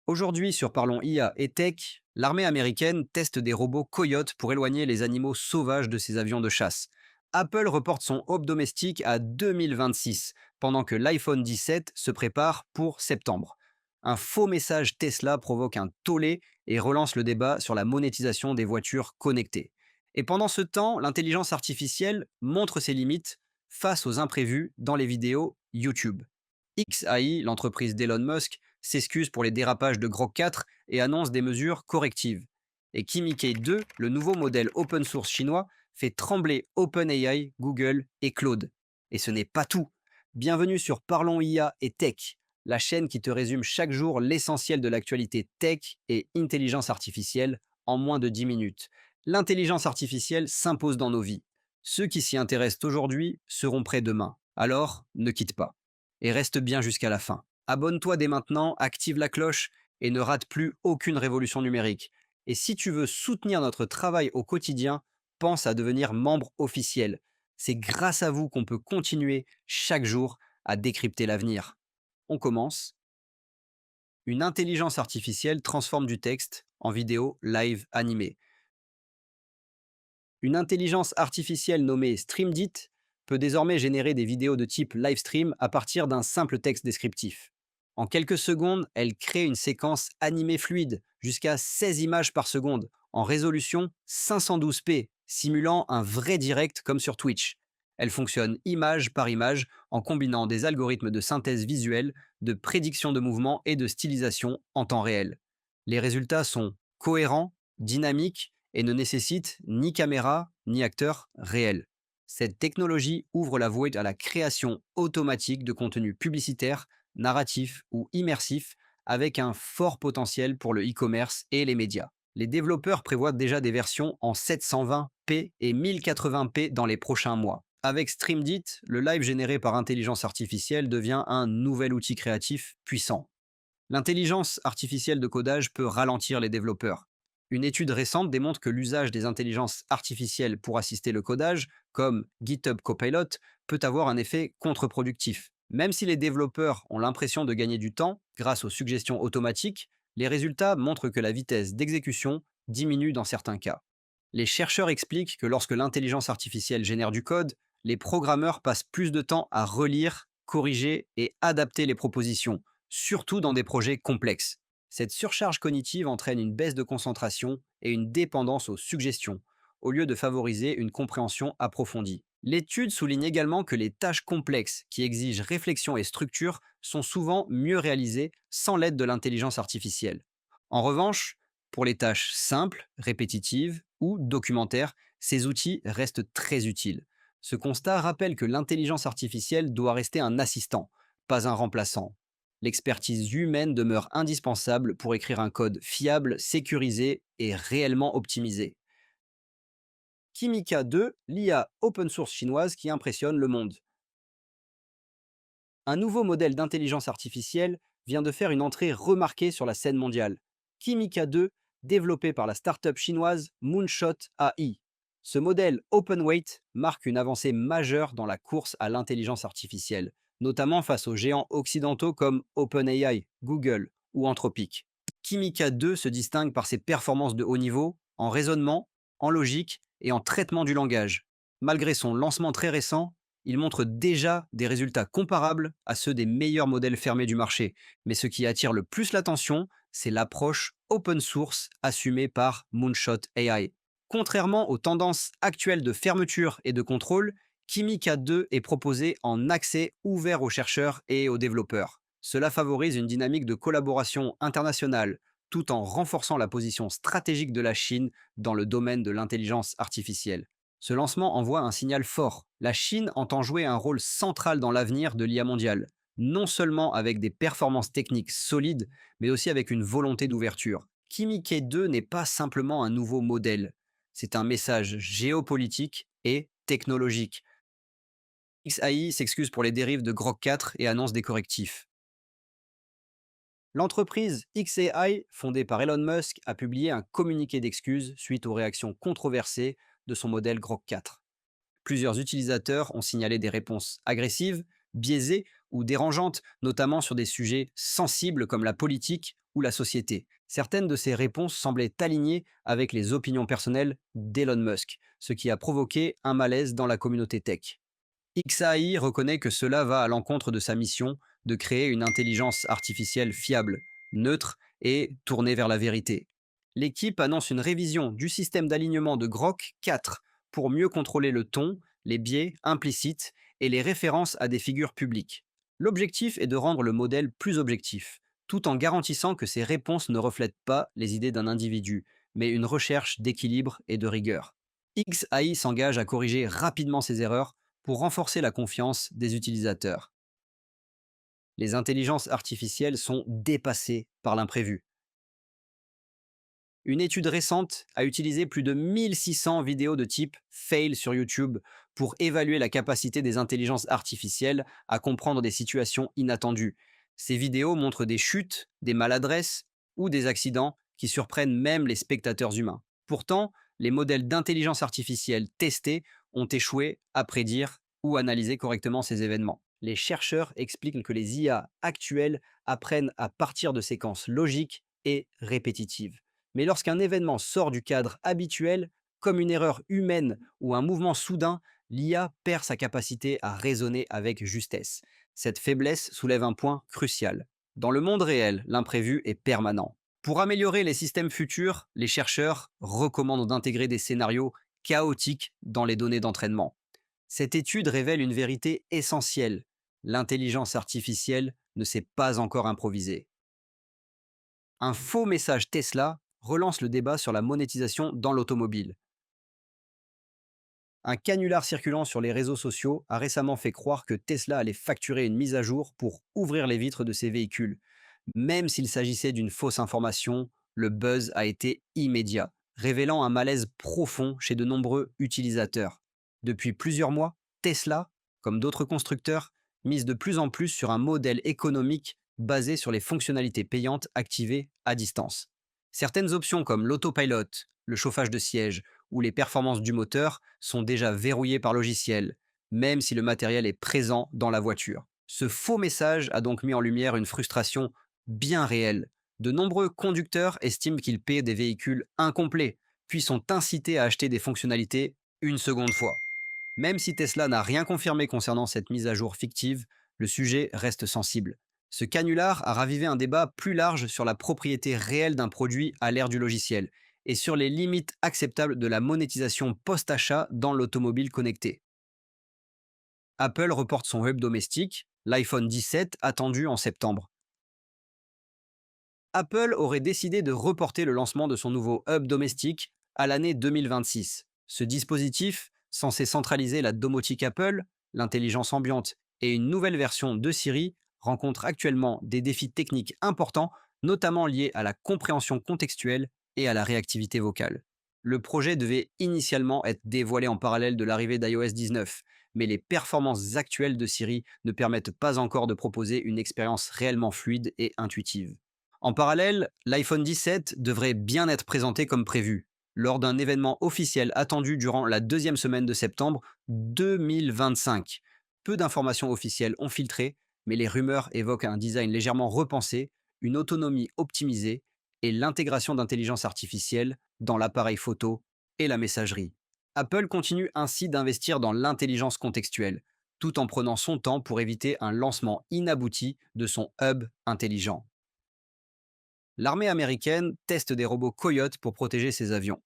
Aujourd'hui sur Parlons IA et Tech, l'armée américaine teste des robots coyotes pour éloigner les animaux sauvages de ses avions de chasse. Apple reporte son hub domestique à 2026, pendant que l'iPhone 17 se prépare pour septembre. Un faux message Tesla provoque un tollé et relance le débat sur la monétisation des voitures connectées. Et pendant ce temps, l'intelligence artificielle montre ses limites face aux imprévus dans les vidéos YouTube. XAI, l'entreprise d'Elon Musk, s'excuse pour les dérapages de Grok 4 et annonce des mesures correctives. Et Kimi K2, le nouveau modèle open source chinois, fait trembler OpenAI, Google et Claude. Et ce n'est pas tout. Bienvenue sur Parlons IA et Tech, la chaîne qui te résume chaque jour l'essentiel de l'actualité tech et intelligence artificielle en moins de 10 minutes. L'intelligence artificielle s'impose dans nos vies. Ceux qui s'y intéressent aujourd'hui seront prêts demain. Alors, ne quitte pas et reste bien jusqu'à la fin. Abonne-toi dès maintenant, active la cloche et ne rate plus aucune révolution numérique. Et si tu veux soutenir notre travail au quotidien, pense à devenir membre officiel. C'est grâce à vous qu'on peut continuer chaque jour à décrypter l'avenir. On commence. Une intelligence artificielle transforme du texte en vidéo live animée. Une intelligence artificielle nommée StreamDit peut désormais générer des vidéos de type livestream à partir d'un simple texte descriptif. En quelques secondes, elle crée une séquence animée fluide, jusqu'à 16 images par seconde, en résolution 512p, simulant un vrai direct comme sur Twitch. Elle fonctionne image par image en combinant des algorithmes de synthèse visuelle, de prédiction de mouvement et de stylisation en temps réel. Les résultats sont cohérents, dynamiques et ne nécessite ni caméra ni acteur réel. Cette technologie ouvre la voie à la création automatique de contenus publicitaires, narratifs ou immersifs avec un fort potentiel pour le e-commerce et les médias. Les développeurs prévoient déjà des versions en 720p et 1080p dans les prochains mois. Avec StreamDit, le live généré par intelligence artificielle devient un nouvel outil créatif puissant. L'intelligence artificielle de codage peut ralentir les développeurs. Une étude récente démontre que l'usage des intelligences artificielles pour assister le codage, comme GitHub Copilot, peut avoir un effet contre-productif. Même si les développeurs ont l'impression de gagner du temps grâce aux suggestions automatiques, les résultats montrent que la vitesse d'exécution diminue dans certains cas. Les chercheurs expliquent que lorsque l'intelligence artificielle génère du code, les programmeurs passent plus de temps à relire, corriger et adapter les propositions, surtout dans des projets complexes. Cette surcharge cognitive entraîne une baisse de concentration et une dépendance aux suggestions, au lieu de favoriser une compréhension approfondie. L'étude souligne également que les tâches complexes qui exigent réflexion et structure sont souvent mieux réalisées sans l'aide de l'intelligence artificielle. En revanche, pour les tâches simples, répétitives ou documentaires, ces outils restent très utiles. Ce constat rappelle que l'intelligence artificielle doit rester un assistant, pas un remplaçant. L'expertise humaine demeure indispensable pour écrire un code fiable, sécurisé et réellement optimisé. Kimika 2, l'IA open source chinoise qui impressionne le monde. Un nouveau modèle d'intelligence artificielle vient de faire une entrée remarquée sur la scène mondiale. Kimika 2, développé par la start-up chinoise Moonshot AI. Ce modèle open-weight marque une avancée majeure dans la course à l'intelligence artificielle, notamment face aux géants occidentaux comme OpenAI, Google ou Anthropic. Kimika 2 se distingue par ses performances de haut niveau en raisonnement, en logique et en traitement du langage. Malgré son lancement très récent, il montre déjà des résultats comparables à ceux des meilleurs modèles fermés du marché. Mais ce qui attire le plus l'attention, c'est l'approche open source assumée par Moonshot AI. Contrairement aux tendances actuelles de fermeture et de contrôle, Kimika 2 est proposé en accès ouvert aux chercheurs et aux développeurs. Cela favorise une dynamique de collaboration internationale tout en renforçant la position stratégique de la Chine dans le domaine de l'intelligence artificielle. Ce lancement envoie un signal fort. La Chine entend jouer un rôle central dans l'avenir de l'IA mondiale, non seulement avec des performances techniques solides, mais aussi avec une volonté d'ouverture. Kimike 2 n'est pas simplement un nouveau modèle, c'est un message géopolitique et technologique. XAI s'excuse pour les dérives de Grok 4 et annonce des correctifs. L'entreprise XAI, fondée par Elon Musk, a publié un communiqué d'excuses suite aux réactions controversées de son modèle Grok 4. Plusieurs utilisateurs ont signalé des réponses agressives, biaisées ou dérangeantes, notamment sur des sujets sensibles comme la politique ou la société. Certaines de ces réponses semblaient alignées avec les opinions personnelles d'Elon Musk, ce qui a provoqué un malaise dans la communauté tech. XAI reconnaît que cela va à l'encontre de sa mission de créer une intelligence artificielle fiable, neutre et tournée vers la vérité. L'équipe annonce une révision du système d'alignement de Grok 4 pour mieux contrôler le ton, les biais implicites et les références à des figures publiques. L'objectif est de rendre le modèle plus objectif, tout en garantissant que ses réponses ne reflètent pas les idées d'un individu, mais une recherche d'équilibre et de rigueur. XAI s'engage à corriger rapidement ces erreurs pour renforcer la confiance des utilisateurs. Les intelligences artificielles sont dépassées par l'imprévu. Une étude récente a utilisé plus de 1600 vidéos de type fail sur YouTube pour évaluer la capacité des intelligences artificielles à comprendre des situations inattendues. Ces vidéos montrent des chutes, des maladresses ou des accidents qui surprennent même les spectateurs humains. Pourtant, les modèles d'intelligence artificielle testés ont échoué à prédire ou analyser correctement ces événements. Les chercheurs expliquent que les IA actuelles apprennent à partir de séquences logiques et répétitives. Mais lorsqu'un événement sort du cadre habituel, comme une erreur humaine ou un mouvement soudain, l'IA perd sa capacité à raisonner avec justesse. Cette faiblesse soulève un point crucial. Dans le monde réel, l'imprévu est permanent. Pour améliorer les systèmes futurs, les chercheurs recommandent d'intégrer des scénarios chaotiques dans les données d'entraînement. Cette étude révèle une vérité essentielle. L'intelligence artificielle ne s'est pas encore improvisée. Un faux message Tesla relance le débat sur la monétisation dans l'automobile. Un canular circulant sur les réseaux sociaux a récemment fait croire que Tesla allait facturer une mise à jour pour ouvrir les vitres de ses véhicules. Même s'il s'agissait d'une fausse information, le buzz a été immédiat, révélant un malaise profond chez de nombreux utilisateurs. Depuis plusieurs mois, Tesla, comme d'autres constructeurs, mise de plus en plus sur un modèle économique basé sur les fonctionnalités payantes activées à distance. Certaines options comme l'autopilot, le chauffage de siège ou les performances du moteur sont déjà verrouillées par logiciel, même si le matériel est présent dans la voiture. Ce faux message a donc mis en lumière une frustration bien réelle. De nombreux conducteurs estiment qu'ils paient des véhicules incomplets, puis sont incités à acheter des fonctionnalités une seconde fois. Même si Tesla n'a rien confirmé concernant cette mise à jour fictive, le sujet reste sensible. Ce canular a ravivé un débat plus large sur la propriété réelle d'un produit à l'ère du logiciel et sur les limites acceptables de la monétisation post-achat dans l'automobile connectée. Apple reporte son hub domestique, l'iPhone 17, attendu en septembre. Apple aurait décidé de reporter le lancement de son nouveau hub domestique à l'année 2026. Ce dispositif, censé centraliser la domotique Apple, l'intelligence ambiante et une nouvelle version de Siri, rencontre actuellement des défis techniques importants, notamment liés à la compréhension contextuelle et à la réactivité vocale. Le projet devait initialement être dévoilé en parallèle de l'arrivée d'iOS 19, mais les performances actuelles de Siri ne permettent pas encore de proposer une expérience réellement fluide et intuitive. En parallèle, l'iPhone 17 devrait bien être présenté comme prévu, lors d'un événement officiel attendu durant la deuxième semaine de septembre 2025. Peu d'informations officielles ont filtré, mais les rumeurs évoquent un design légèrement repensé, une autonomie optimisée et l'intégration d'intelligence artificielle dans l'appareil photo et la messagerie. Apple continue ainsi d'investir dans l'intelligence contextuelle, tout en prenant son temps pour éviter un lancement inabouti de son hub intelligent. L'armée américaine teste des robots Coyote pour protéger ses avions.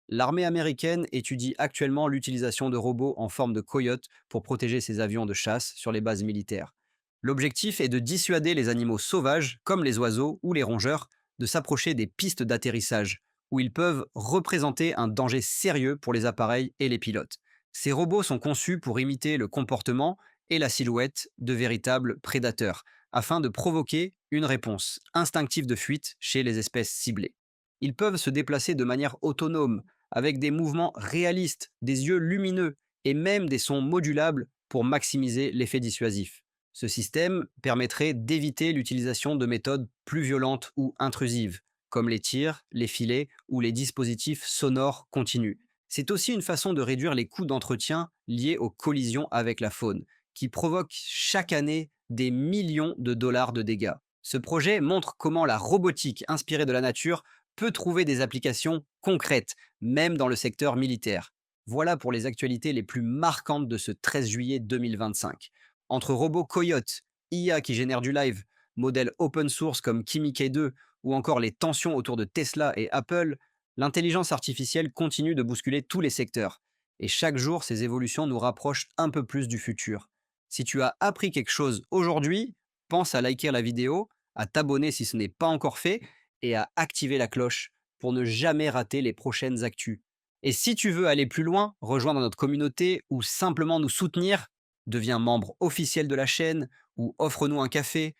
L'armée américaine étudie actuellement l'utilisation de robots en forme de Coyote pour protéger ses avions de chasse sur les bases militaires. L'objectif est de dissuader les animaux sauvages, comme les oiseaux ou les rongeurs, de s'approcher des pistes d'atterrissage, où ils peuvent représenter un danger sérieux pour les appareils et les pilotes. Ces robots sont conçus pour imiter le comportement et la silhouette de véritables prédateurs, afin de provoquer une réponse instinctive de fuite chez les espèces ciblées. Ils peuvent se déplacer de manière autonome, avec des mouvements réalistes, des yeux lumineux et même des sons modulables pour maximiser l'effet dissuasif. Ce système permettrait d'éviter l'utilisation de méthodes plus violentes ou intrusives, comme les tirs, les filets ou les dispositifs sonores continus. C'est aussi une façon de réduire les coûts d'entretien liés aux collisions avec la faune, qui provoquent chaque année des millions de dollars de dégâts. Ce projet montre comment la robotique inspirée de la nature peut trouver des applications concrètes, même dans le secteur militaire. Voilà pour les actualités les plus marquantes de ce 13 juillet 2025. Entre robots Coyote, IA qui génère du live, modèles open source comme Kimi K2 ou encore les tensions autour de Tesla et Apple, l'intelligence artificielle continue de bousculer tous les secteurs. Et chaque jour, ces évolutions nous rapprochent un peu plus du futur. Si tu as appris quelque chose aujourd'hui, pense à liker la vidéo, à t'abonner si ce n'est pas encore fait et à activer la cloche pour ne jamais rater les prochaines actus. Et si tu veux aller plus loin, rejoindre notre communauté ou simplement nous soutenir, deviens membre officiel de la chaîne ou offre-nous un café.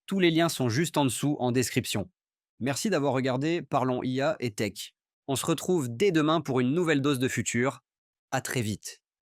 Tous les liens sont juste en dessous en description. Merci d'avoir regardé Parlons IA et Tech. On se retrouve dès demain pour une nouvelle dose de futur. À très vite.